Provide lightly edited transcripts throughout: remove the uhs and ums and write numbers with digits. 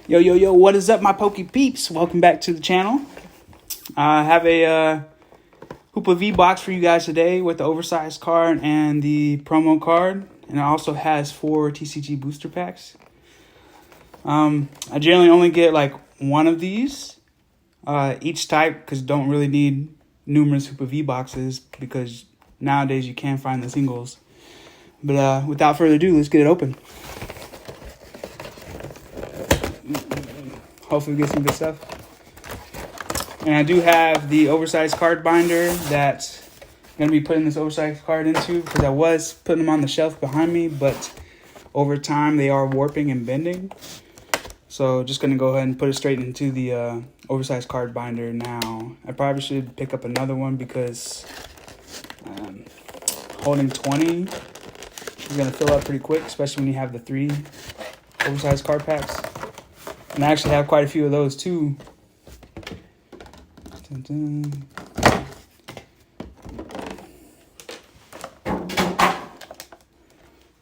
Yo, what is up, my Poke Peeps? Welcome back to the channel. I have a Hoopa V box for you guys today with the oversized card and the promo card. And it also has 4 TCG booster packs. I generally only get like one of these each type because don't really need numerous Hoopa V boxes because nowadays you can find the singles. But without further ado, let's get it open. Hopefully we get some good stuff. And I do have the oversized card binder that I'm going to be putting this oversized card into because I was putting them on the shelf behind me, but over time they are warping and bending. So just going to go ahead and put it straight into the oversized card binder now. I probably should pick up another one because holding 20 is going to fill up pretty quick, especially when you have the 3 oversized card packs. And I actually have quite a few of those too. Dun, dun.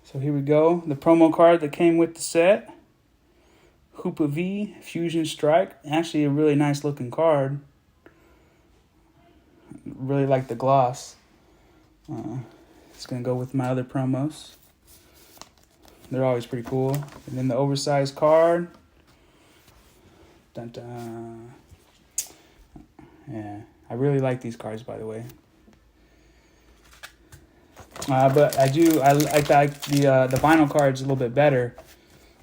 So here we go. The promo card that came with the set. Hoopa V Fusion Strike. Actually a really nice looking card. Really like the gloss. It's going to go with my other promos. They're always pretty cool. And then the oversized card. Dun, dun. Yeah, I really like these cards, by the way. But I like the vinyl cards a little bit better,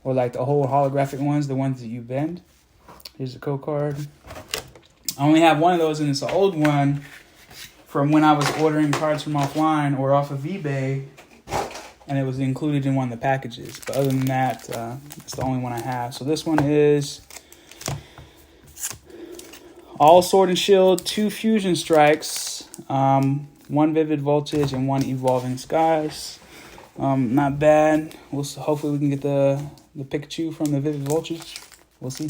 or like the whole holographic ones, the ones that you bend. Here's the code card. I only have one of those, and it's an old one from when I was ordering cards from offline or off of eBay, and it was included in one of the packages. But other than that, it's the only one I have. So this one is all Sword and Shield, 2 Fusion Strikes, 1 Vivid Voltage, and 1 Evolving Skies. Not bad. Hopefully we can get the Pikachu from the Vivid Voltage. We'll see.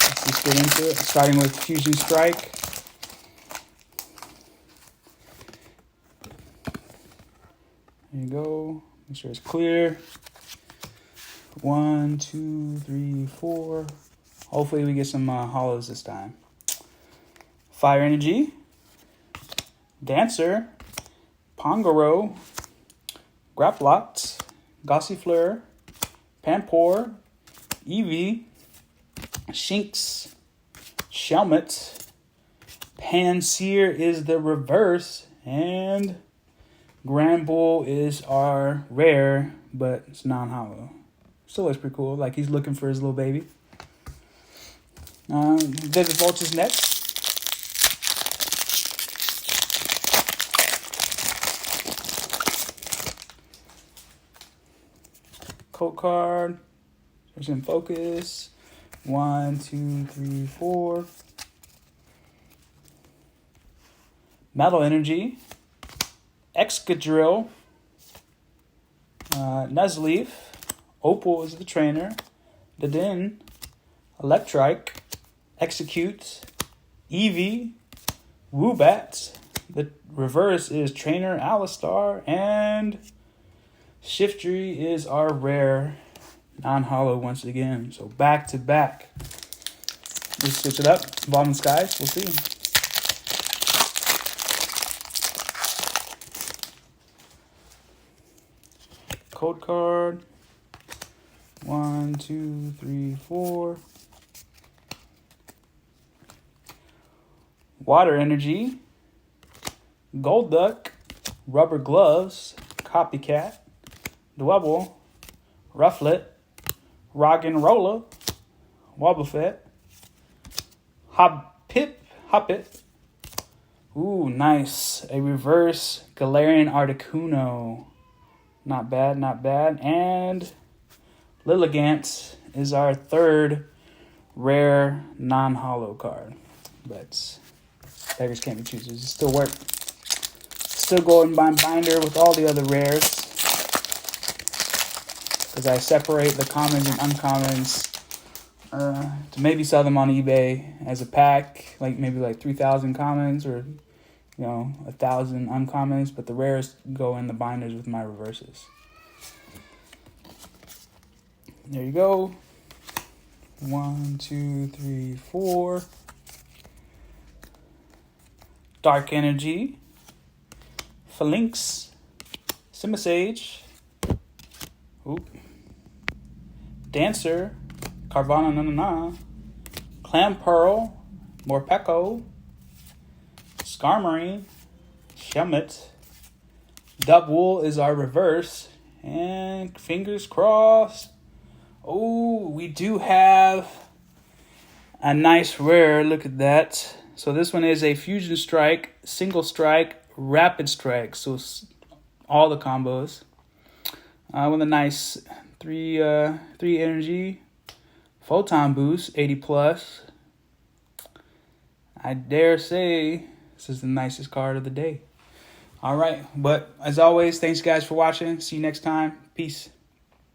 Let's just get into it. Starting with Fusion Strike. There you go. Make sure it's clear. 1, 2, 3, 4. Hopefully we get some hollows this time. Fire Energy, Dancer, Pongoro, Grapploct, Gossifleur, Panpour, Eevee, Shinx, Shelmet, Panseer is the reverse, and Granbull is our rare, but it's non-hollow. Still looks pretty cool, like he's looking for his little baby. Vivid Voltage next. Code card. There's in focus. 1, 2, 3, 4. Metal Energy. Excadrill. Nuzleaf. Opal is the trainer. Dedenne. Electrike. Execute, Eevee, Woobat. The reverse is Trainer Alistar, and Shiftry is our rare non-hollow once again. So back to back. Let's switch it up. Evolving Skies, we'll see. Code card. 1, 2, 3, 4. Water Energy, Golduck, Rubber Gloves, Copycat, Dwebble, Rufflet, Roggenrola, Wobbuffet, Hoppip. Ooh, nice. A reverse Galarian Articuno. Not bad, not bad. And Lilligant is our 3rd rare non-hollow card. But beggars can't be choosers. It still work. Still go in my binder with all the other rares. Because I separate the commons and uncommons to maybe sell them on eBay as a pack. Like maybe like 3,000 commons or 1,000 uncommons. But the rares go in the binders with my reverses. There you go. 1, 2, 3, 4. Dark Energy, Phalanx, Simisage, Dancer, Carvana Nanana, Clampearl, Morpeko, Skarmory, Shelmet, Dubwool is our reverse, and fingers crossed. Oh, we do have a nice rare. Look at that. So this one is a Fusion Strike, Single Strike, Rapid Strike. So it's all the combos. With a nice 3 energy, Photon Boost, 80 plus. I dare say this is the nicest card of the day. All right, but as always, thanks guys for watching. See you next time. Peace.